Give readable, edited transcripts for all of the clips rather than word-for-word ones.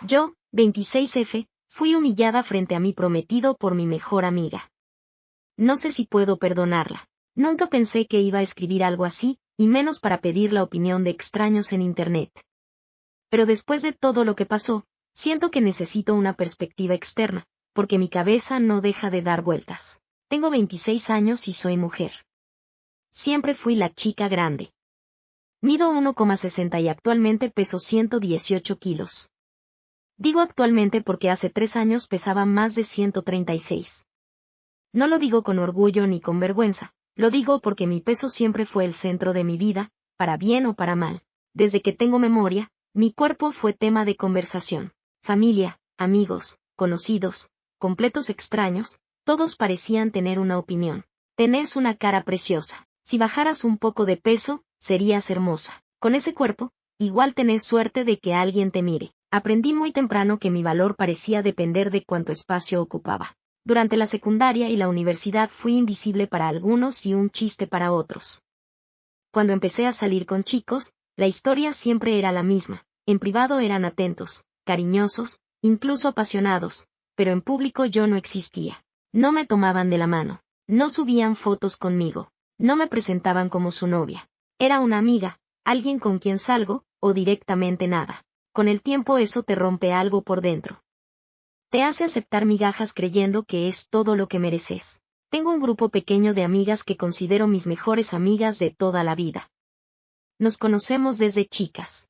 Yo, 26F, fui humillada frente a mi prometido por mi mejor amiga. No sé si puedo perdonarla. Nunca pensé que iba a escribir algo así, y menos para pedir la opinión de extraños en internet. Pero después de todo lo que pasó, siento que necesito una perspectiva externa, porque mi cabeza no deja de dar vueltas. Tengo 26 años y soy mujer. Siempre fui la chica grande. Mido 1,60 y actualmente peso 118 kilos. Digo actualmente porque hace 3 años pesaba más de 136. No lo digo con orgullo ni con vergüenza, lo digo porque mi peso siempre fue el centro de mi vida, para bien o para mal. Desde que tengo memoria, mi cuerpo fue tema de conversación. Familia, amigos, conocidos, completos extraños, todos parecían tener una opinión. Tenés una cara preciosa. Si bajaras un poco de peso, serías hermosa. Con ese cuerpo, igual tenés suerte de que alguien te mire. Aprendí muy temprano que mi valor parecía depender de cuánto espacio ocupaba. Durante la secundaria y la universidad fui invisible para algunos y un chiste para otros. Cuando empecé a salir con chicos, la historia siempre era la misma. En privado eran atentos, cariñosos, incluso apasionados, pero en público yo no existía. No me tomaban de la mano, no subían fotos conmigo, no me presentaban como su novia. Era una amiga, alguien con quien salgo, o directamente nada. Con el tiempo eso te rompe algo por dentro. Te hace aceptar migajas creyendo que es todo lo que mereces. Tengo un grupo pequeño de amigas que considero mis mejores amigas de toda la vida. Nos conocemos desde chicas.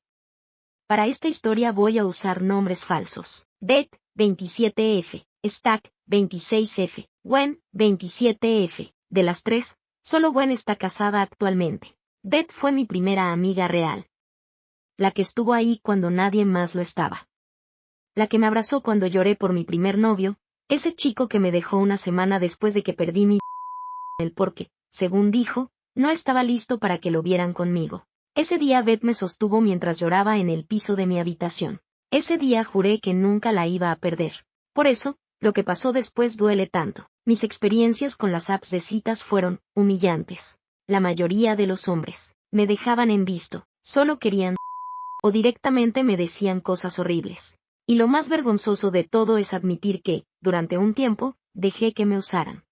Para esta historia voy a usar nombres falsos. Beth, 27F, Stack, 26F, Gwen, 27F. De las tres, solo Gwen está casada actualmente. Beth fue mi primera amiga real. La que estuvo ahí cuando nadie más lo estaba. La que me abrazó cuando lloré por mi primer novio, ese chico que me dejó una semana después de que perdí mi porque, según dijo, no estaba listo para que lo vieran conmigo. Ese día Beth me sostuvo mientras lloraba en el piso de mi habitación. Ese día juré que nunca la iba a perder. Por eso, lo que pasó después duele tanto. Mis experiencias con las apps de citas fueron humillantes. La mayoría de los hombres me dejaban en visto, solo querían o directamente me decían cosas horribles. Y lo más vergonzoso de todo es admitir que, durante un tiempo, dejé que me usaran.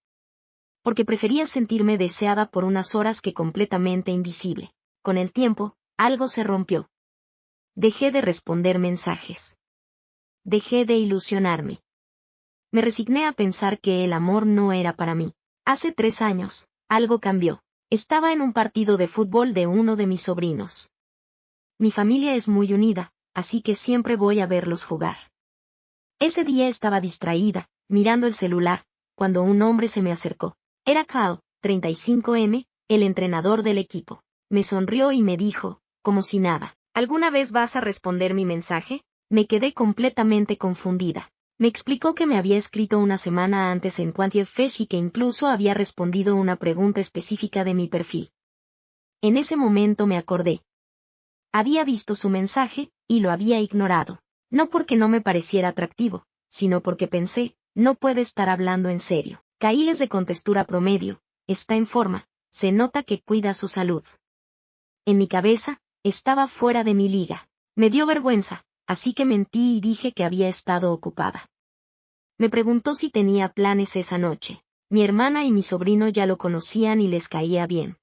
Porque prefería sentirme deseada por unas horas que completamente invisible. Con el tiempo, algo se rompió. Dejé de responder mensajes. Dejé de ilusionarme. Me resigné a pensar que el amor no era para mí. Hace 3 años, algo cambió. Estaba en un partido de fútbol de uno de mis sobrinos. Mi familia es muy unida, así que siempre voy a verlos jugar. Ese día estaba distraída, mirando el celular, cuando un hombre se me acercó. Era Kyle, 35M, el entrenador del equipo. Me sonrió y me dijo, como si nada, ¿alguna vez vas a responder mi mensaje? Me quedé completamente confundida. Me explicó que me había escrito una semana antes en Quantifish y que incluso había respondido una pregunta específica de mi perfil. En ese momento me acordé. Había visto su mensaje, y lo había ignorado. No porque no me pareciera atractivo, sino porque pensé, no puede estar hablando en serio. Kyle es de contextura promedio, está en forma, se nota que cuida su salud. En mi cabeza, estaba fuera de mi liga. Me dio vergüenza, así que mentí y dije que había estado ocupada. Me preguntó si tenía planes esa noche. Mi hermana y mi sobrino ya lo conocían y les caía bien.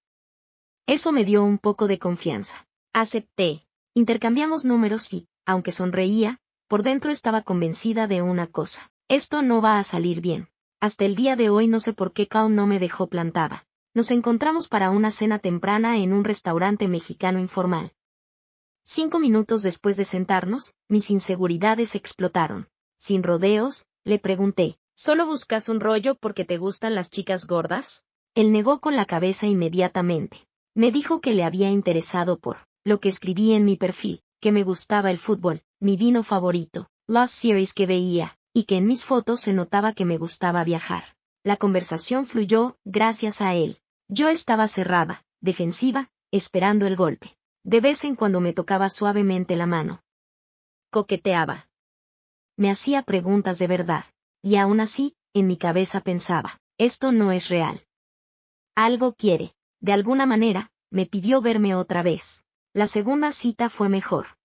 Eso me dio un poco de confianza. Acepté. Intercambiamos números y, aunque sonreía, por dentro estaba convencida de una cosa. Esto no va a salir bien. Hasta el día de hoy no sé por qué Kyle no me dejó plantada. Nos encontramos para una cena temprana en un restaurante mexicano informal. 5 minutos después de sentarnos, mis inseguridades explotaron. Sin rodeos, le pregunté, ¿solo buscas un rollo porque te gustan las chicas gordas? Él negó con la cabeza inmediatamente. Me dijo que le había interesado por lo que escribí en mi perfil, que me gustaba el fútbol, mi vino favorito, las series que veía, y que en mis fotos se notaba que me gustaba viajar. La conversación fluyó, gracias a él. Yo estaba cerrada, defensiva, esperando el golpe. De vez en cuando me tocaba suavemente la mano. Coqueteaba. Me hacía preguntas de verdad, y aún así, en mi cabeza pensaba, esto no es real. Algo quiere. De alguna manera, me pidió verme otra vez. La segunda cita fue mejor.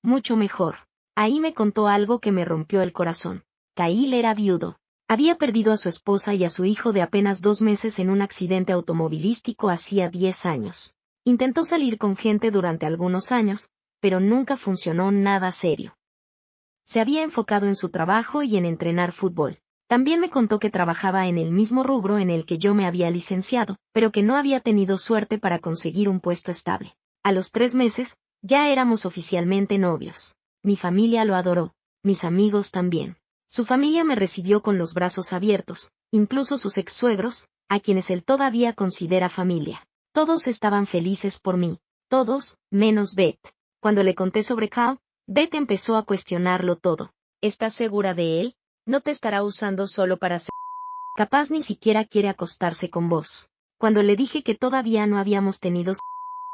Mucho mejor. Ahí me contó algo que me rompió el corazón. Kyle era viudo. Había perdido a su esposa y a su hijo de apenas 2 meses en un accidente automovilístico hacía 10 años. Intentó salir con gente durante algunos años, pero nunca funcionó nada serio. Se había enfocado en su trabajo y en entrenar fútbol. También me contó que trabajaba en el mismo rubro en el que yo me había licenciado, pero que no había tenido suerte para conseguir un puesto estable. A los 3 meses, ya éramos oficialmente novios. Mi familia lo adoró, mis amigos también. Su familia me recibió con los brazos abiertos, incluso sus ex-suegros, a quienes él todavía considera familia. Todos estaban felices por mí. Todos, menos Beth. Cuando le conté sobre Kyle, Beth empezó a cuestionarlo todo. ¿Estás segura de él? ¿No te estará usando solo para ser? Capaz ni siquiera quiere acostarse con vos. Cuando le dije que todavía no habíamos tenido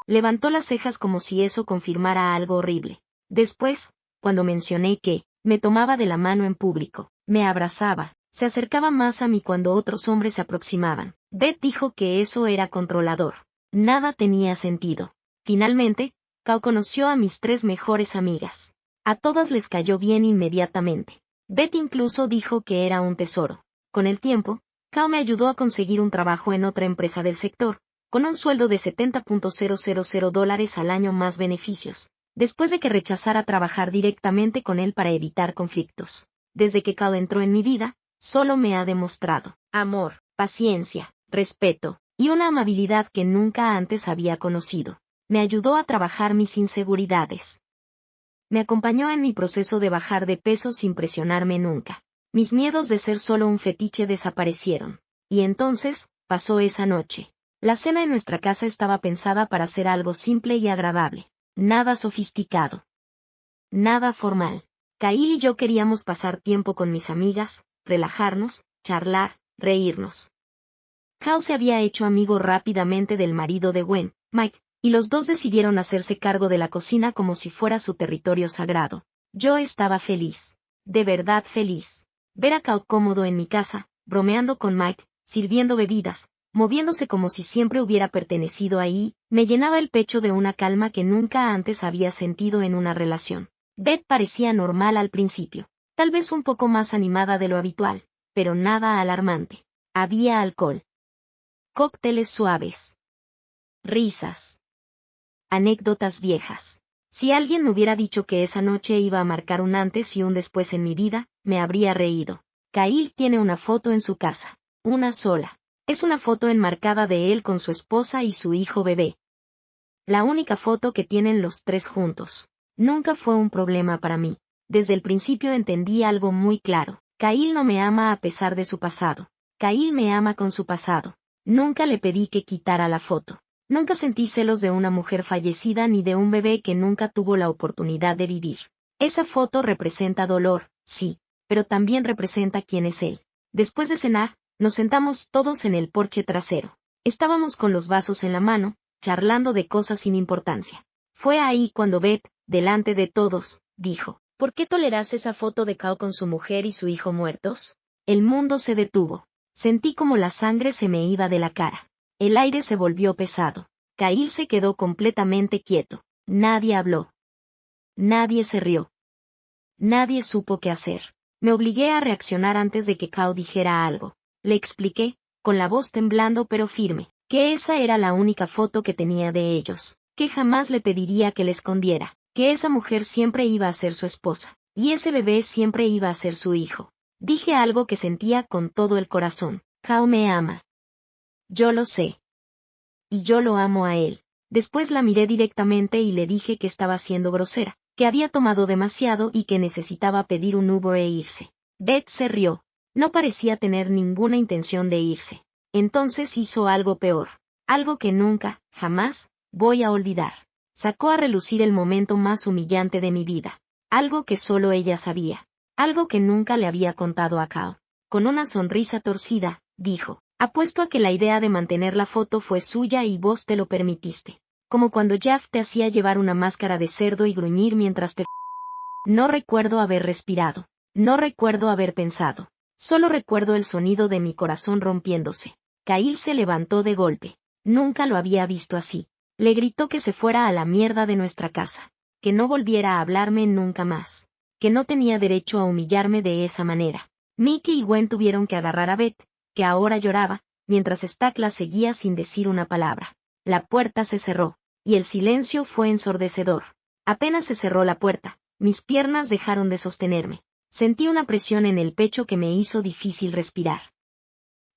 levantó las cejas como si eso confirmara algo horrible. Después, cuando mencioné que me tomaba de la mano en público, me abrazaba, se acercaba más a mí cuando otros hombres se aproximaban. Beth dijo que eso era controlador. Nada tenía sentido. Finalmente, Kyle conoció a mis 3 mejores amigas. A todas les cayó bien inmediatamente. Beth incluso dijo que era un tesoro. Con el tiempo, Kyle me ayudó a conseguir un trabajo en otra empresa del sector, con un sueldo de $70,000 al año más beneficios, después de que rechazara trabajar directamente con él para evitar conflictos. Desde que Kyle entró en mi vida, solo me ha demostrado amor, paciencia, respeto, y una amabilidad que nunca antes había conocido. Me ayudó a trabajar mis inseguridades. Me acompañó en mi proceso de bajar de peso sin presionarme nunca. Mis miedos de ser solo un fetiche desaparecieron. Y entonces, pasó esa noche. La cena en nuestra casa estaba pensada para ser algo simple y agradable. Nada sofisticado. Nada formal. Kyle y yo queríamos pasar tiempo con mis amigas, relajarnos, charlar, reírnos. Kyle se había hecho amigo rápidamente del marido de Gwen, Mike, y los dos decidieron hacerse cargo de la cocina como si fuera su territorio sagrado. Yo estaba feliz. De verdad feliz. Ver a Kyle cómodo en mi casa, bromeando con Mike, sirviendo bebidas, moviéndose como si siempre hubiera pertenecido ahí, me llenaba el pecho de una calma que nunca antes había sentido en una relación. Beth parecía normal al principio, tal vez un poco más animada de lo habitual, pero nada alarmante. Había alcohol. Cócteles suaves. Risas. Anécdotas viejas. Si alguien me hubiera dicho que esa noche iba a marcar un antes y un después en mi vida, me habría reído. Kyle tiene una foto en su casa. Una sola. Es una foto enmarcada de él con su esposa y su hijo bebé. La única foto que tienen los 3 juntos. Nunca fue un problema para mí. Desde el principio entendí algo muy claro. Kyle no me ama a pesar de su pasado. Kyle me ama con su pasado. Nunca le pedí que quitara la foto. Nunca sentí celos de una mujer fallecida ni de un bebé que nunca tuvo la oportunidad de vivir. Esa foto representa dolor, sí, pero también representa quién es él. Después de cenar, nos sentamos todos en el porche trasero. Estábamos con los vasos en la mano, charlando de cosas sin importancia. Fue ahí cuando Beth, delante de todos, dijo, ¿por qué toleras esa foto de Kyle con su mujer y su hijo muertos? El mundo se detuvo. Sentí como la sangre se me iba de la cara. El aire se volvió pesado. Kyle se quedó completamente quieto. Nadie habló. Nadie se rió. Nadie supo qué hacer. Me obligué a reaccionar antes de que Kyle dijera algo. Le expliqué, con la voz temblando pero firme, que esa era la única foto que tenía de ellos, que jamás le pediría que le escondiera, que esa mujer siempre iba a ser su esposa, y ese bebé siempre iba a ser su hijo. Dije algo que sentía con todo el corazón. Kyle me ama. Yo lo sé. Y yo lo amo a él. Después la miré directamente y le dije que estaba siendo grosera, que había tomado demasiado y que necesitaba pedir un Uber e irse. Beth se rió. No parecía tener ninguna intención de irse. Entonces hizo algo peor. Algo que nunca, jamás, voy a olvidar. Sacó a relucir el momento más humillante de mi vida. Algo que solo ella sabía. Algo que nunca le había contado a Kyle. Con una sonrisa torcida, dijo, apuesto a que la idea de mantener la foto fue suya y vos te lo permitiste. Como cuando Jeff te hacía llevar una máscara de cerdo y gruñir mientras te... No recuerdo haber respirado. No recuerdo haber pensado. Solo recuerdo el sonido de mi corazón rompiéndose. Kyle se levantó de golpe. Nunca lo había visto así. Le gritó que se fuera a la mierda de nuestra casa. Que no volviera a hablarme nunca más. que no tenía derecho a humillarme de esa manera. Mickey y Gwen tuvieron que agarrar a Beth, que ahora lloraba, mientras Stack la seguía sin decir una palabra. La puerta se cerró, y el silencio fue ensordecedor. Apenas se cerró la puerta, mis piernas dejaron de sostenerme. Sentí una presión en el pecho que me hizo difícil respirar.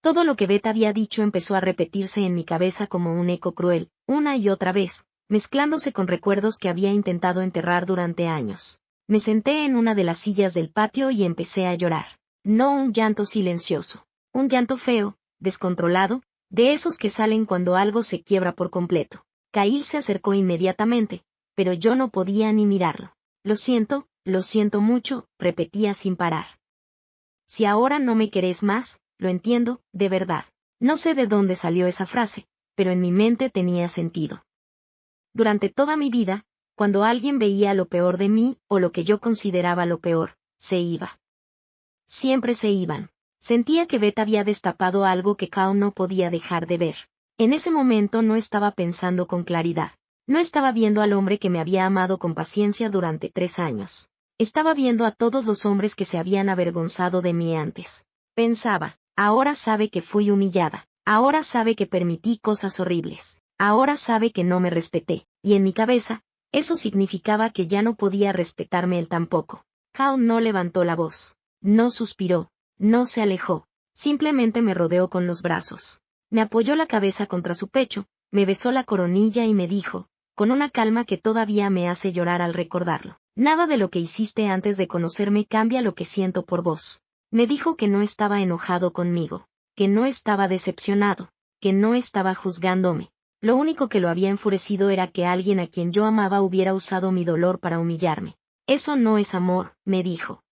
Todo lo que Beth había dicho empezó a repetirse en mi cabeza como un eco cruel, una y otra vez, mezclándose con recuerdos que había intentado enterrar durante años. Me senté en una de las sillas del patio y empecé a llorar. No un llanto silencioso, un llanto feo, descontrolado, de esos que salen cuando algo se quiebra por completo. Kyle se acercó inmediatamente, pero yo no podía ni mirarlo. Lo siento mucho, repetía sin parar. Si ahora no me querés más, lo entiendo, de verdad. No sé de dónde salió esa frase, pero en mi mente tenía sentido. Durante toda mi vida, cuando alguien veía lo peor de mí, o lo que yo consideraba lo peor, se iba. Siempre se iban. Sentía que Beth había destapado algo que Kao no podía dejar de ver. En ese momento no estaba pensando con claridad. No estaba viendo al hombre que me había amado con paciencia durante 3 años. Estaba viendo a todos los hombres que se habían avergonzado de mí antes. Pensaba, ahora sabe que fui humillada. Ahora sabe que permití cosas horribles. Ahora sabe que no me respeté. Y en mi cabeza, eso significaba que ya no podía respetarme él tampoco. Kao no levantó la voz. No suspiró. No se alejó. Simplemente me rodeó con los brazos. Me apoyó la cabeza contra su pecho, me besó la coronilla y me dijo, con una calma que todavía me hace llorar al recordarlo. Nada de lo que hiciste antes de conocerme cambia lo que siento por vos. Me dijo que no estaba enojado conmigo, que no estaba decepcionado, que no estaba juzgándome. Lo único que lo había enfurecido era que alguien a quien yo amaba hubiera usado mi dolor para humillarme. Eso no es amor, me dijo.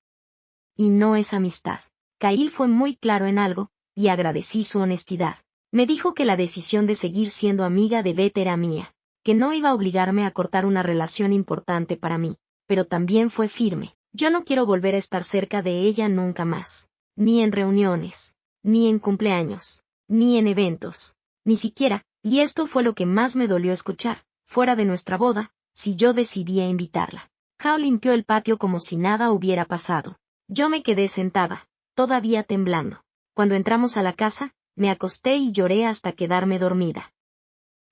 Y no es amistad. Kyle fue muy claro en algo, y agradecí su honestidad. Me dijo que la decisión de seguir siendo amiga de Beth era mía, que no iba a obligarme a cortar una relación importante para mí, pero también fue firme. Yo no quiero volver a estar cerca de ella nunca más. Ni en reuniones, ni en cumpleaños, ni en eventos, ni siquiera, y esto fue lo que más me dolió escuchar, fuera de nuestra boda, si yo decidía invitarla. Kao limpió el patio como si nada hubiera pasado. Yo me quedé sentada, todavía temblando. Cuando entramos a la casa, me acosté y lloré hasta quedarme dormida.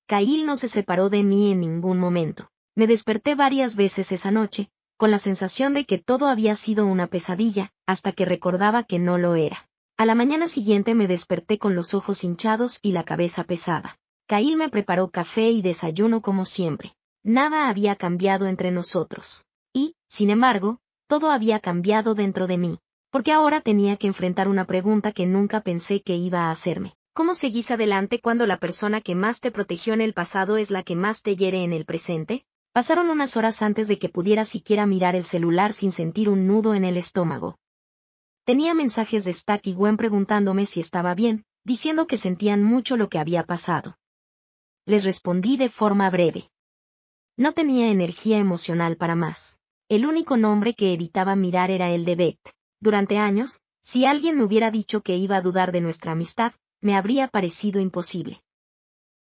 Kyle no se separó de mí en ningún momento. Me desperté varias veces esa noche, con la sensación de que todo había sido una pesadilla, hasta que recordaba que no lo era. A la mañana siguiente me desperté con los ojos hinchados y la cabeza pesada. Kyle me preparó café y desayuno como siempre. Nada había cambiado entre nosotros. Y, sin embargo, todo había cambiado dentro de mí, porque ahora tenía que enfrentar una pregunta que nunca pensé que iba a hacerme. ¿Cómo seguís adelante cuando la persona que más te protegió en el pasado es la que más te hiere en el presente? Pasaron unas horas antes de que pudiera siquiera mirar el celular sin sentir un nudo en el estómago. Tenía mensajes de Stack y Gwen preguntándome si estaba bien, diciendo que sentían mucho lo que había pasado. Les respondí de forma breve. No tenía energía emocional para más. El único nombre que evitaba mirar era el de Beth. Durante años, si alguien me hubiera dicho que iba a dudar de nuestra amistad, me habría parecido imposible.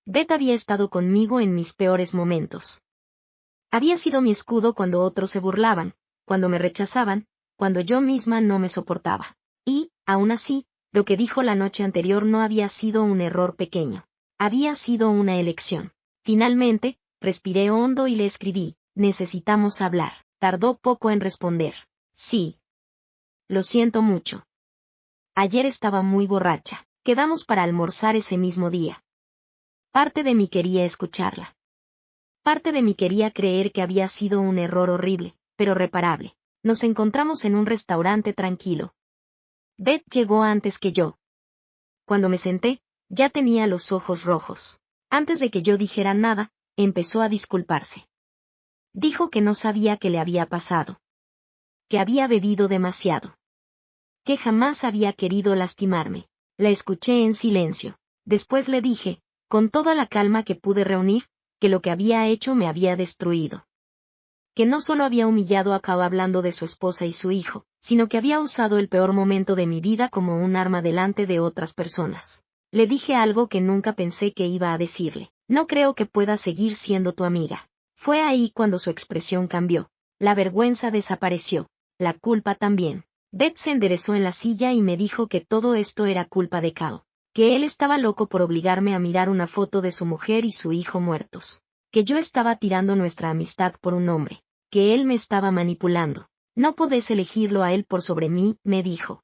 Beth había estado conmigo en mis peores momentos. Había sido mi escudo cuando otros se burlaban, cuando me rechazaban, cuando yo misma no me soportaba. Y, aún así, lo que dijo la noche anterior no había sido un error pequeño. Había sido una elección. Finalmente, respiré hondo y le escribí, necesitamos hablar. Tardó poco en responder. Sí. Lo siento mucho. Ayer estaba muy borracha. Quedamos para almorzar ese mismo día. Parte de mí quería escucharla. Parte de mí quería creer que había sido un error horrible, pero reparable. Nos encontramos en un restaurante tranquilo. Beth llegó antes que yo. Cuando me senté, ya tenía los ojos rojos. Antes de que yo dijera nada, empezó a disculparse. Dijo que no sabía qué le había pasado. Que había bebido demasiado. Que jamás había querido lastimarme. La escuché en silencio. Después le dije, con toda la calma que pude reunir, que lo que había hecho me había destruido. Que no solo había humillado a Kao hablando de su esposa y su hijo, sino que había usado el peor momento de mi vida como un arma delante de otras personas. Le dije algo que nunca pensé que iba a decirle. No creo que pueda seguir siendo tu amiga. Fue ahí cuando su expresión cambió. La vergüenza desapareció. la culpa también. Beth se enderezó en la silla y me dijo que todo esto era culpa de Cal, que él estaba loco por obligarme a mirar una foto de su mujer y su hijo muertos, que yo estaba tirando nuestra amistad por un hombre, que él me estaba manipulando. No podés elegirlo a él por sobre mí, me dijo.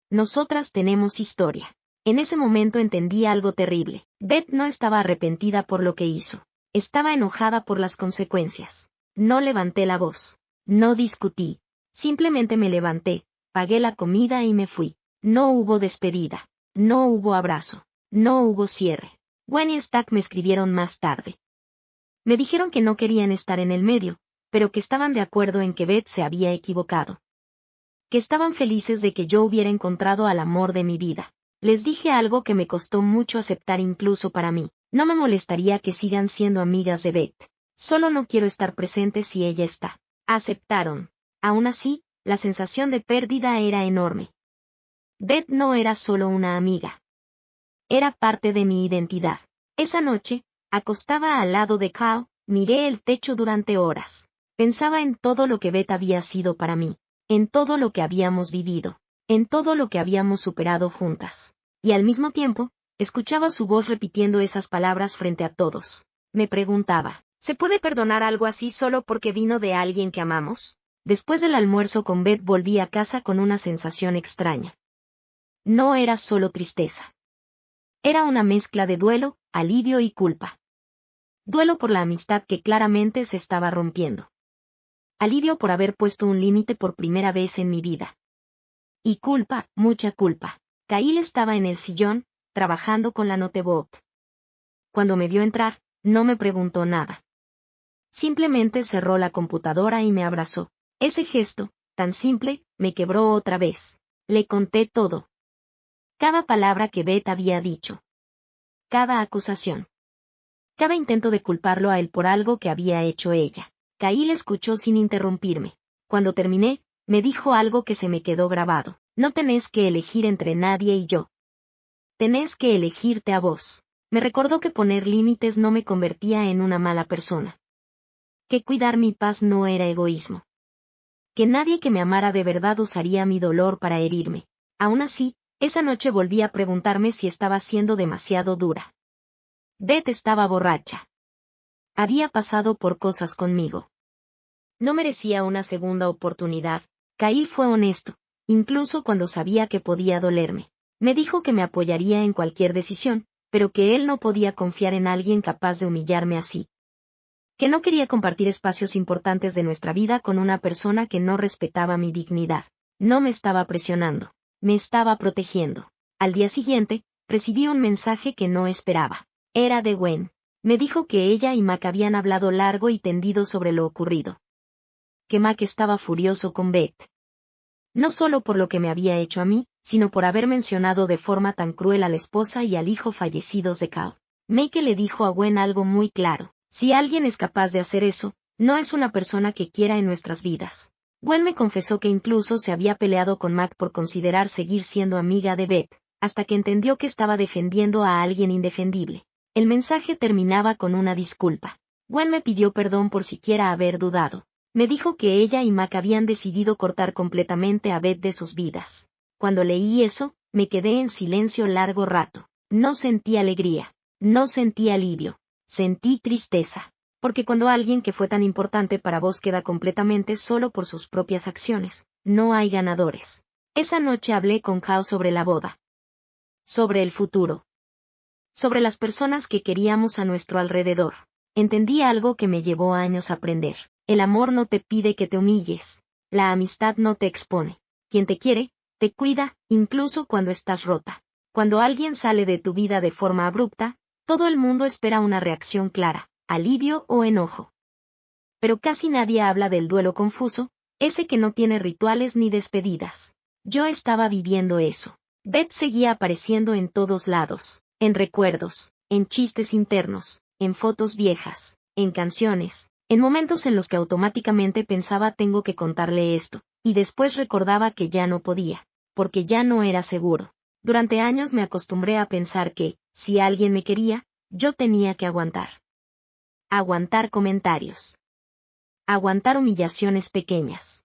Nosotras tenemos historia. En ese momento entendí algo terrible. Beth no estaba arrepentida por lo que hizo. Estaba enojada por las consecuencias. No levanté la voz. No discutí. Simplemente me levanté, pagué la comida y me fui. No hubo despedida. No hubo abrazo. No hubo cierre. Gwen y Stack me escribieron más tarde. Me dijeron que no querían estar en el medio, pero que estaban de acuerdo en que Beth se había equivocado. Que estaban felices de que yo hubiera encontrado al amor de mi vida. Les dije algo que me costó mucho aceptar incluso para mí. No me molestaría que sigan siendo amigas de Beth. Solo no quiero estar presente si ella está. Aceptaron. Aún así, la sensación de pérdida era enorme. Beth no era solo una amiga. Era parte de mi identidad. Esa noche, acostada al lado de Cal, miré el techo durante horas. Pensaba en todo lo que Beth había sido para mí. En todo lo que habíamos vivido, en todo lo que habíamos superado juntas. Y al mismo tiempo, escuchaba su voz repitiendo esas palabras frente a todos. Me preguntaba, ¿se puede perdonar algo así solo porque vino de alguien que amamos? Después del almuerzo con Beth volví a casa con una sensación extraña. No era solo tristeza. Era una mezcla de duelo, alivio y culpa. Duelo por la amistad que claramente se estaba rompiendo. Alivio por haber puesto un límite por primera vez en mi vida. Y culpa, mucha culpa. Kyle estaba en el sillón, trabajando con la notebook. Cuando me vio entrar, no me preguntó nada. Simplemente cerró la computadora y me abrazó. Ese gesto, tan simple, me quebró otra vez. Le conté todo. Cada palabra que Beth había dicho. Cada acusación. Cada intento de culparlo a él por algo que había hecho ella. Kyle escuchó sin interrumpirme. Cuando terminé, me dijo algo que se me quedó grabado. No tenés que elegir entre nadie y yo. Tenés que elegirte a vos. Me recordó que poner límites no me convertía en una mala persona. Que cuidar mi paz no era egoísmo. Que nadie que me amara de verdad usaría mi dolor para herirme. Aún así, esa noche volví a preguntarme si estaba siendo demasiado dura. Beth estaba borracha. Había pasado por cosas conmigo. No merecía una segunda oportunidad. Kyle fue honesto, incluso cuando sabía que podía dolerme. Me dijo que me apoyaría en cualquier decisión, pero que él no podía confiar en alguien capaz de humillarme así. Que no quería compartir espacios importantes de nuestra vida con una persona que no respetaba mi dignidad. No me estaba presionando, me estaba protegiendo. Al día siguiente, recibí un mensaje que no esperaba. Era de Gwen. Me dijo que ella y Mac habían hablado largo y tendido sobre lo ocurrido. Que Mac estaba furioso con Beth. No solo por lo que me había hecho a mí, sino por haber mencionado de forma tan cruel a la esposa y al hijo fallecidos de Cal. Mac le dijo a Gwen algo muy claro. Si alguien es capaz de hacer eso, no es una persona que quiera en nuestras vidas. Gwen me confesó que incluso se había peleado con Mac por considerar seguir siendo amiga de Beth, hasta que entendió que estaba defendiendo a alguien indefendible. El mensaje terminaba con una disculpa. Gwen me pidió perdón por siquiera haber dudado. Me dijo que ella y Mac habían decidido cortar completamente a Beth de sus vidas. Cuando leí eso, me quedé en silencio largo rato. No sentí alegría. No sentí alivio. Sentí tristeza. Porque cuando alguien que fue tan importante para vos queda completamente solo por sus propias acciones, no hay ganadores. Esa noche hablé con Cal sobre la boda. Sobre el futuro. Sobre las personas que queríamos a nuestro alrededor. Entendí algo que me llevó años a aprender. El amor no te pide que te humilles. La amistad no te expone. Quien te quiere, te cuida, incluso cuando estás rota. Cuando alguien sale de tu vida de forma abrupta, todo el mundo espera una reacción clara, alivio o enojo. Pero casi nadie habla del duelo confuso, ese que no tiene rituales ni despedidas. Yo estaba viviendo eso. Beth seguía apareciendo en todos lados, en recuerdos, en chistes internos, en fotos viejas, en canciones. En momentos en los que automáticamente pensaba tengo que contarle esto, y después recordaba que ya no podía, porque ya no era seguro. Durante años me acostumbré a pensar que, si alguien me quería, yo tenía que aguantar. Aguantar comentarios. Aguantar humillaciones pequeñas.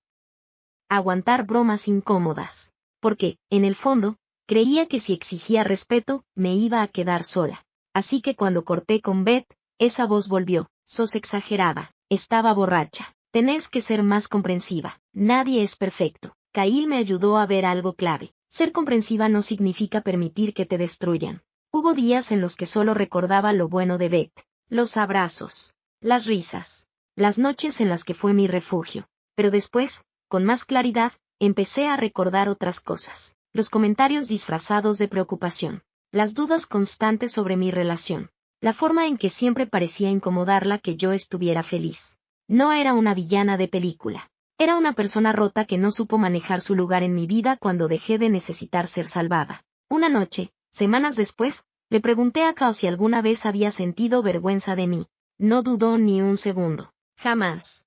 aguantar bromas incómodas. Porque, en el fondo, creía que si exigía respeto, me iba a quedar sola. Así que cuando corté con Beth, esa voz volvió. Sos exagerada, estaba borracha. Tenés que ser más comprensiva. Nadie es perfecto. Kyle me ayudó a ver algo clave. Ser comprensiva no significa permitir que te destruyan. Hubo días en los que solo recordaba lo bueno de Beth. Los abrazos, las risas, las noches en las que fue mi refugio. Pero después, con más claridad, empecé a recordar otras cosas. Los comentarios disfrazados de preocupación. Las dudas constantes sobre mi relación. La forma en que siempre parecía incomodarla que yo estuviera feliz. No era una villana de película. Era una persona rota que no supo manejar su lugar en mi vida cuando dejé de necesitar ser salvada. Una noche, semanas después, le pregunté a Kao si alguna vez había sentido vergüenza de mí. No dudó ni un segundo. Jamás.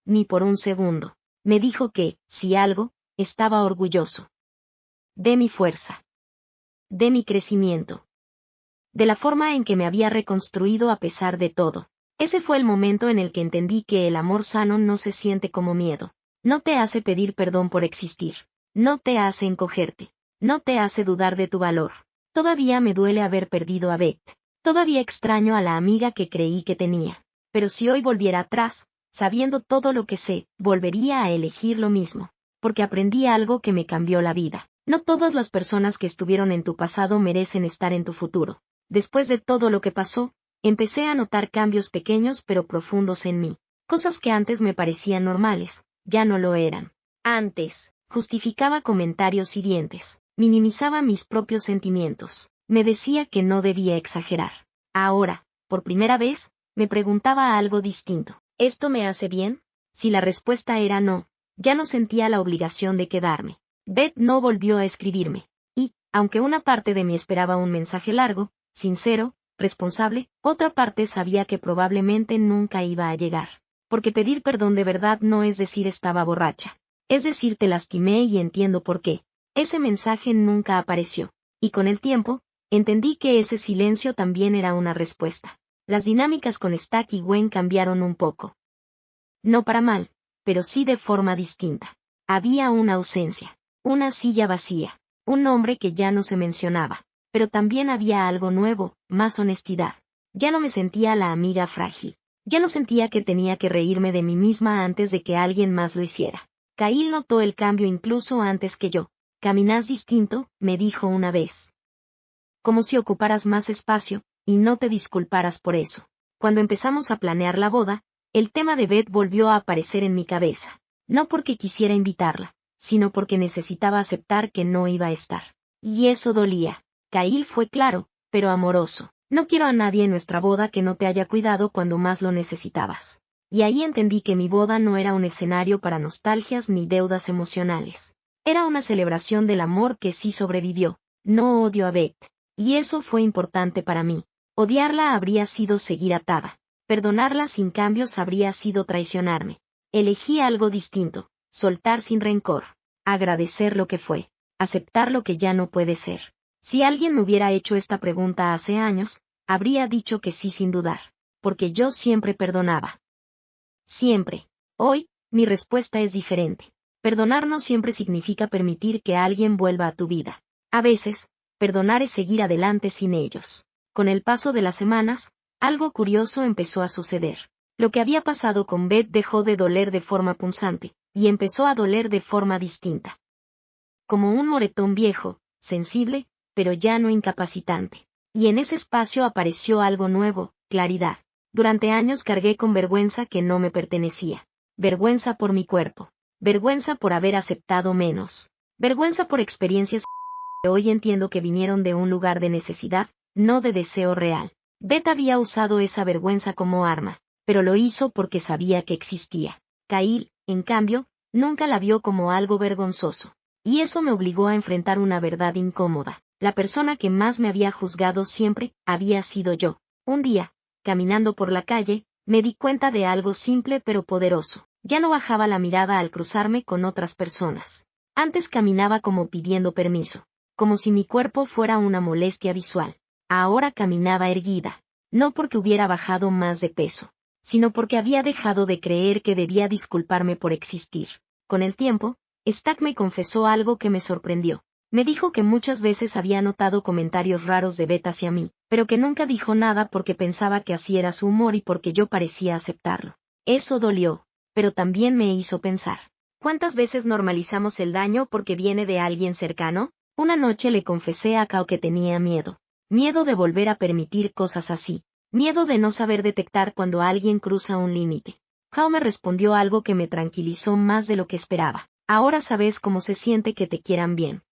Ni por un segundo. Me dijo que, si algo, estaba orgulloso. De mi fuerza. De mi crecimiento. De la forma en que me había reconstruido a pesar de todo. Ese fue el momento en el que entendí que el amor sano no se siente como miedo. No te hace pedir perdón por existir. No te hace encogerte. No te hace dudar de tu valor. Todavía me duele haber perdido a Beth. Todavía extraño a la amiga que creí que tenía. Pero si hoy volviera atrás, sabiendo todo lo que sé, volvería a elegir lo mismo. Porque aprendí algo que me cambió la vida. No todas las personas que estuvieron en tu pasado merecen estar en tu futuro. Después de todo lo que pasó, empecé a notar cambios pequeños pero profundos en mí. Cosas que antes me parecían normales, ya no lo eran. Antes, justificaba comentarios hirientes, minimizaba mis propios sentimientos, me decía que no debía exagerar. Ahora, por primera vez, me preguntaba algo distinto. ¿Esto me hace bien? Si la respuesta era no, ya no sentía la obligación de quedarme. Beth no volvió a escribirme. Y, aunque una parte de mí esperaba un mensaje largo, sincero, responsable, otra parte sabía que probablemente nunca iba a llegar. Porque pedir perdón de verdad no es decir estaba borracha. Es decir te lastimé y entiendo por qué. Ese mensaje nunca apareció. Y con el tiempo, entendí que ese silencio también era una respuesta. Las dinámicas con Stack y Gwen cambiaron un poco. No para mal, pero sí de forma distinta. Había una ausencia, una silla vacía, un nombre que ya no se mencionaba. Pero también había algo nuevo, más honestidad. Ya no me sentía la amiga frágil. Ya no sentía que tenía que reírme de mí misma antes de que alguien más lo hiciera. Kyle notó el cambio incluso antes que yo. Caminás distinto, me dijo una vez. Como si ocuparas más espacio, y no te disculparas por eso. Cuando empezamos a planear la boda, el tema de Beth volvió a aparecer en mi cabeza. No porque quisiera invitarla, sino porque necesitaba aceptar que no iba a estar. Y eso dolía. Kyle fue claro, pero amoroso. No quiero a nadie en nuestra boda que no te haya cuidado cuando más lo necesitabas. Y ahí entendí que mi boda no era un escenario para nostalgias ni deudas emocionales. Era una celebración del amor que sí sobrevivió. No odio a Beth. Y eso fue importante para mí. Odiarla habría sido seguir atada. Perdonarla sin cambios habría sido traicionarme. Elegí algo distinto. Soltar sin rencor. Agradecer lo que fue. Aceptar lo que ya no puede ser. Si alguien me hubiera hecho esta pregunta hace años, habría dicho que sí sin dudar, porque yo siempre perdonaba. Siempre. Hoy, mi respuesta es diferente. Perdonar no siempre significa permitir que alguien vuelva a tu vida. A veces, perdonar es seguir adelante sin ellos. Con el paso de las semanas, algo curioso empezó a suceder. Lo que había pasado con Beth dejó de doler de forma punzante, y empezó a doler de forma distinta. Como un moretón viejo, sensible, pero ya no incapacitante. Y en ese espacio apareció algo nuevo, claridad. Durante años cargué con vergüenza que no me pertenecía. Vergüenza por mi cuerpo. Vergüenza por haber aceptado menos. Vergüenza por experiencias que hoy entiendo que vinieron de un lugar de necesidad, no de deseo real. Beth había usado esa vergüenza como arma, pero lo hizo porque sabía que existía. Kyle, en cambio, nunca la vio como algo vergonzoso. Y eso me obligó a enfrentar una verdad incómoda. La persona que más me había juzgado siempre, había sido yo. Un día, caminando por la calle, me di cuenta de algo simple pero poderoso. Ya no bajaba la mirada al cruzarme con otras personas. Antes caminaba como pidiendo permiso. Como si mi cuerpo fuera una molestia visual. Ahora caminaba erguida. No porque hubiera bajado más de peso, sino porque había dejado de creer que debía disculparme por existir. Con el tiempo, Stack me confesó algo que me sorprendió. Me dijo que muchas veces había notado comentarios raros de Beth hacia mí, pero que nunca dijo nada porque pensaba que así era su humor y porque yo parecía aceptarlo. Eso dolió, pero también me hizo pensar. ¿Cuántas veces normalizamos el daño porque viene de alguien cercano? Una noche le confesé a Kao que tenía miedo. Miedo de volver a permitir cosas así. Miedo de no saber detectar cuando alguien cruza un límite. Kao me respondió algo que me tranquilizó más de lo que esperaba. Ahora sabes cómo se siente que te quieran bien.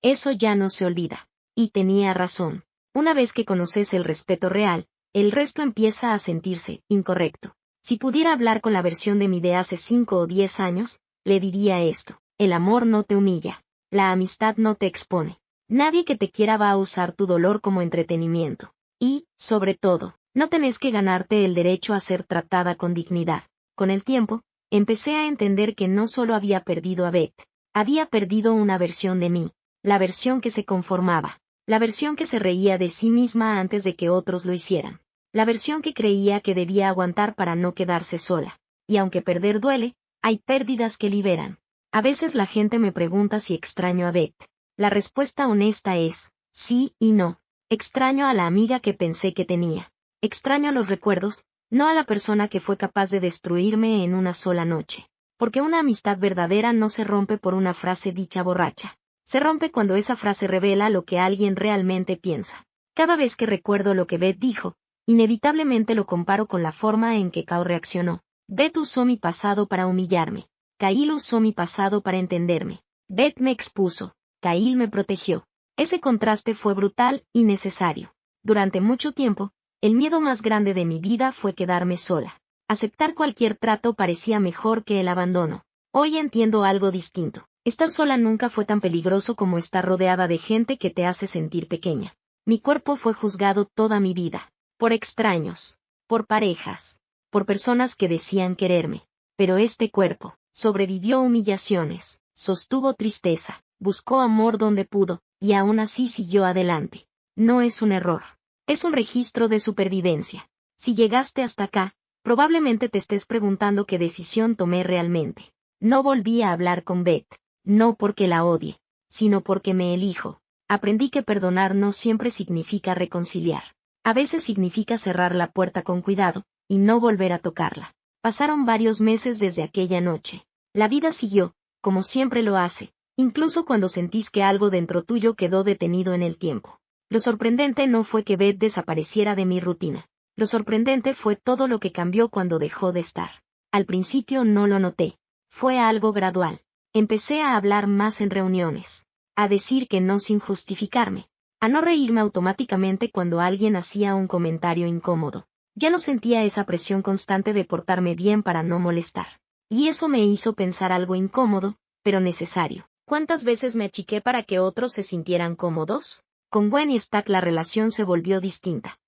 Eso ya no se olvida. Y tenía razón. Una vez que conoces el respeto real, el resto empieza a sentirse incorrecto. Si pudiera hablar con la versión de mí de hace 5 o 10 años, le diría esto. El amor no te humilla. La amistad no te expone. Nadie que te quiera va a usar tu dolor como entretenimiento. Y, sobre todo, no tenés que ganarte el derecho a ser tratada con dignidad. Con el tiempo, empecé a entender que no solo había perdido a Beth, había perdido una versión de mí. La versión que se conformaba, la versión que se reía de sí misma antes de que otros lo hicieran, la versión que creía que debía aguantar para no quedarse sola. Y aunque perder duele, hay pérdidas que liberan. A veces la gente me pregunta si extraño a Beth. La respuesta honesta es, sí y no. Extraño a la amiga que pensé que tenía. Extraño los recuerdos, no a la persona que fue capaz de destruirme en una sola noche. Porque una amistad verdadera no se rompe por una frase dicha borracha. Se rompe cuando esa frase revela lo que alguien realmente piensa. Cada vez que recuerdo lo que Beth dijo, inevitablemente lo comparo con la forma en que Kao reaccionó. Beth usó mi pasado para humillarme. Kyle usó mi pasado para entenderme. Beth me expuso. Kyle me protegió. Ese contraste fue brutal y necesario. Durante mucho tiempo, el miedo más grande de mi vida fue quedarme sola. Aceptar cualquier trato parecía mejor que el abandono. Hoy entiendo algo distinto. Estar sola nunca fue tan peligroso como estar rodeada de gente que te hace sentir pequeña. Mi cuerpo fue juzgado toda mi vida. Por extraños. Por parejas. Por personas que decían quererme. Pero este cuerpo sobrevivió humillaciones, sostuvo tristeza, buscó amor donde pudo, y aún así siguió adelante. No es un error. Es un registro de supervivencia. Si llegaste hasta acá, probablemente te estés preguntando qué decisión tomé realmente. No volví a hablar con Beth. No porque la odie, sino porque me elijo. Aprendí que perdonar no siempre significa reconciliar. A veces significa cerrar la puerta con cuidado, y no volver a tocarla. Pasaron varios meses desde aquella noche. La vida siguió, como siempre lo hace, incluso cuando sentís que algo dentro tuyo quedó detenido en el tiempo. Lo sorprendente no fue que Beth desapareciera de mi rutina. Lo sorprendente fue todo lo que cambió cuando dejó de estar. Al principio no lo noté. Fue algo gradual. Empecé a hablar más en reuniones, a decir que no sin justificarme, a no reírme automáticamente cuando alguien hacía un comentario incómodo. Ya no sentía esa presión constante de portarme bien para no molestar. Y eso me hizo pensar algo incómodo, pero necesario. ¿Cuántas veces me achiqué para que otros se sintieran cómodos? Con Gwen y Stack la relación se volvió distinta.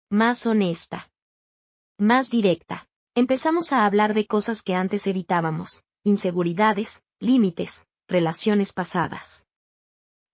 Más honesta. Más directa. Empezamos a hablar de cosas que antes evitábamos. Inseguridades, límites, relaciones pasadas.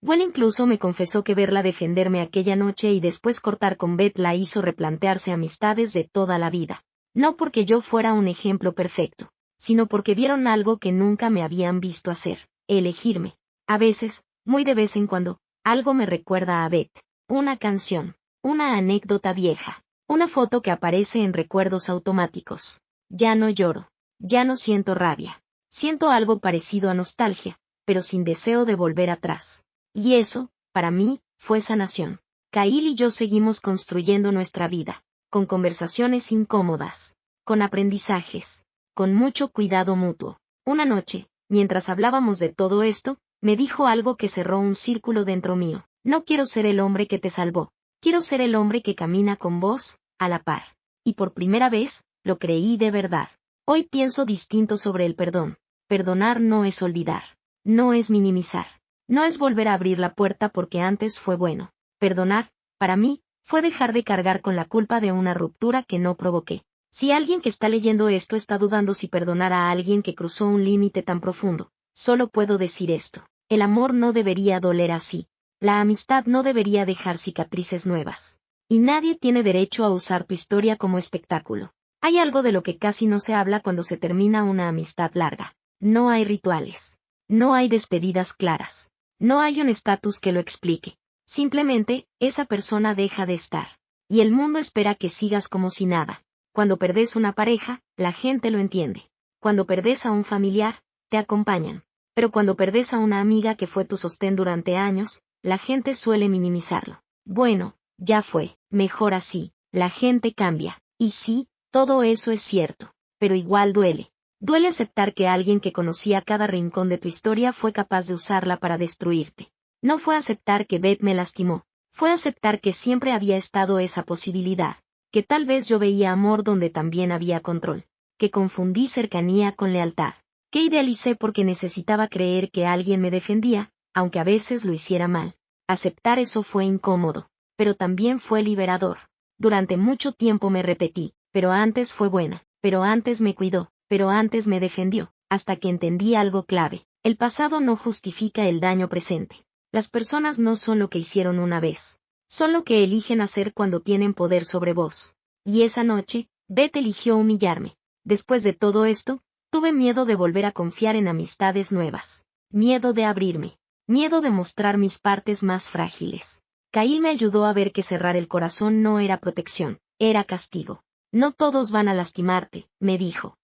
Gwen incluso me confesó que verla defenderme aquella noche y después cortar con Beth la hizo replantearse amistades de toda la vida. No porque yo fuera un ejemplo perfecto, sino porque vieron algo que nunca me habían visto hacer, elegirme. A veces, muy de vez en cuando, algo me recuerda a Beth. Una canción, una anécdota vieja, una foto que aparece en recuerdos automáticos. Ya no lloro, ya no siento rabia. Siento algo parecido a nostalgia, pero sin deseo de volver atrás. Y eso, para mí, fue sanación. Kyle y yo seguimos construyendo nuestra vida, con conversaciones incómodas, con aprendizajes, con mucho cuidado mutuo. Una noche, mientras hablábamos de todo esto, me dijo algo que cerró un círculo dentro mío. No quiero ser el hombre que te salvó, quiero ser el hombre que camina con vos, a la par. Y por primera vez, lo creí de verdad. Hoy pienso distinto sobre el perdón. Perdonar no es olvidar, no es minimizar, no es volver a abrir la puerta porque antes fue bueno. Perdonar, para mí, fue dejar de cargar con la culpa de una ruptura que no provoqué. Si alguien que está leyendo esto está dudando si perdonar a alguien que cruzó un límite tan profundo, solo puedo decir esto. El amor no debería doler así. La amistad no debería dejar cicatrices nuevas. Y nadie tiene derecho a usar tu historia como espectáculo. Hay algo de lo que casi no se habla cuando se termina una amistad larga. No hay rituales. No hay despedidas claras. No hay un estatus que lo explique. Simplemente, esa persona deja de estar. Y el mundo espera que sigas como si nada. Cuando perdés una pareja, la gente lo entiende. Cuando perdés a un familiar, te acompañan. Pero cuando perdés a una amiga que fue tu sostén durante años, la gente suele minimizarlo. Bueno, ya fue, mejor así, la gente cambia. Y sí, todo eso es cierto. Pero igual duele. Duele aceptar que alguien que conocía cada rincón de tu historia fue capaz de usarla para destruirte. No fue aceptar que Beth me lastimó. Fue aceptar que siempre había estado esa posibilidad. Que tal vez yo veía amor donde también había control. Que confundí cercanía con lealtad. Que idealicé porque necesitaba creer que alguien me defendía, aunque a veces lo hiciera mal. Aceptar eso fue incómodo, pero también fue liberador. Durante mucho tiempo me repetí, pero antes fue buena, pero antes me cuidó, pero antes me defendió, hasta que entendí algo clave. El pasado no justifica el daño presente. Las personas no son lo que hicieron una vez. Son lo que eligen hacer cuando tienen poder sobre vos. Y esa noche, Beth eligió humillarme. Después de todo esto, tuve miedo de volver a confiar en amistades nuevas. Miedo de abrirme. Miedo de mostrar mis partes más frágiles. Caíl me ayudó a ver que cerrar el corazón no era protección, era castigo. No todos van a lastimarte, me dijo.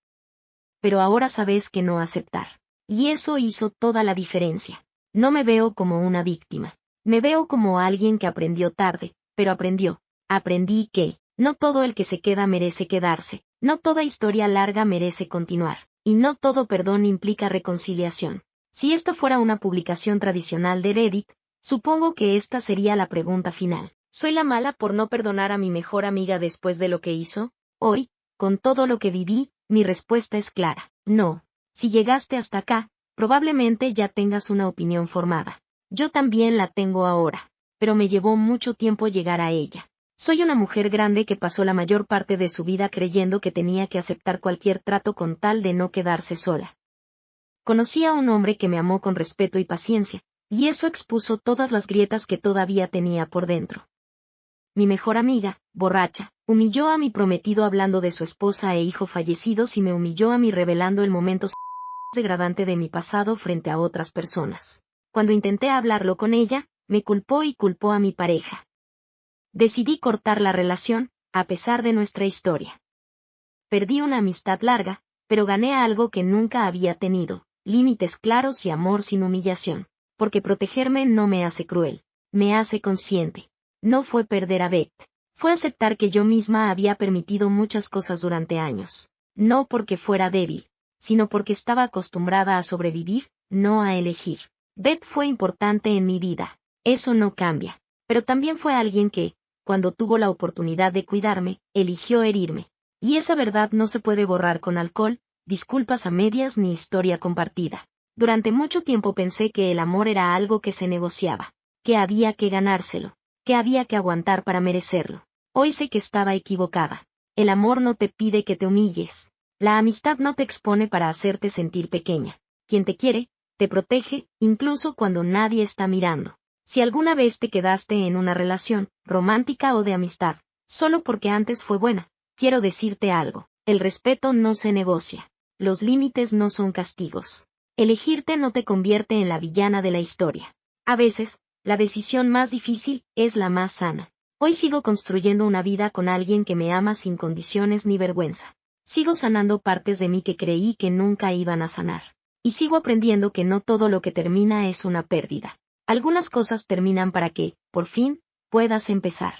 Pero ahora sabes que no aceptar. Y eso hizo toda la diferencia. No me veo como una víctima. Me veo como alguien que aprendió tarde, pero aprendió. Aprendí que, no todo el que se queda merece quedarse, no toda historia larga merece continuar, y no todo perdón implica reconciliación. Si esta fuera una publicación tradicional de Reddit, supongo que esta sería la pregunta final. ¿Soy la mala por no perdonar a mi mejor amiga después de lo que hizo? Hoy, con todo lo que viví, mi respuesta es clara. No. Si llegaste hasta acá, probablemente ya tengas una opinión formada. Yo también la tengo ahora, pero me llevó mucho tiempo llegar a ella. Soy una mujer grande que pasó la mayor parte de su vida creyendo que tenía que aceptar cualquier trato con tal de no quedarse sola. Conocí a un hombre que me amó con respeto y paciencia, y eso expuso todas las grietas que todavía tenía por dentro. Mi mejor amiga, borracha, humilló a mi prometido hablando de su esposa e hijo fallecidos y me humilló a mí revelando el momento degradante de mi pasado frente a otras personas. Cuando intenté hablarlo con ella, me culpó y culpó a mi pareja. Decidí cortar la relación, a pesar de nuestra historia. Perdí una amistad larga, pero gané algo que nunca había tenido, límites claros y amor sin humillación. Porque protegerme no me hace cruel, me hace consciente. No fue perder a Beth, fue aceptar que yo misma había permitido muchas cosas durante años. No porque fuera débil, sino porque estaba acostumbrada a sobrevivir, no a elegir. Beth fue importante en mi vida, eso no cambia. Pero también fue alguien que, cuando tuvo la oportunidad de cuidarme, eligió herirme. Y esa verdad no se puede borrar con alcohol, disculpas a medias ni historia compartida. Durante mucho tiempo pensé que el amor era algo que se negociaba, que había que ganárselo, que había que aguantar para merecerlo. Hoy sé que estaba equivocada. El amor no te pide que te humilles. La amistad no te expone para hacerte sentir pequeña. Quien te quiere, te protege, incluso cuando nadie está mirando. Si alguna vez te quedaste en una relación, romántica o de amistad, solo porque antes fue buena, quiero decirte algo. El respeto no se negocia. Los límites no son castigos. Elegirte no te convierte en la villana de la historia. A veces, la decisión más difícil es la más sana. Hoy sigo construyendo una vida con alguien que me ama sin condiciones ni vergüenza. Sigo sanando partes de mí que creí que nunca iban a sanar. Y sigo aprendiendo que no todo lo que termina es una pérdida. Algunas cosas terminan para que, por fin, puedas empezar.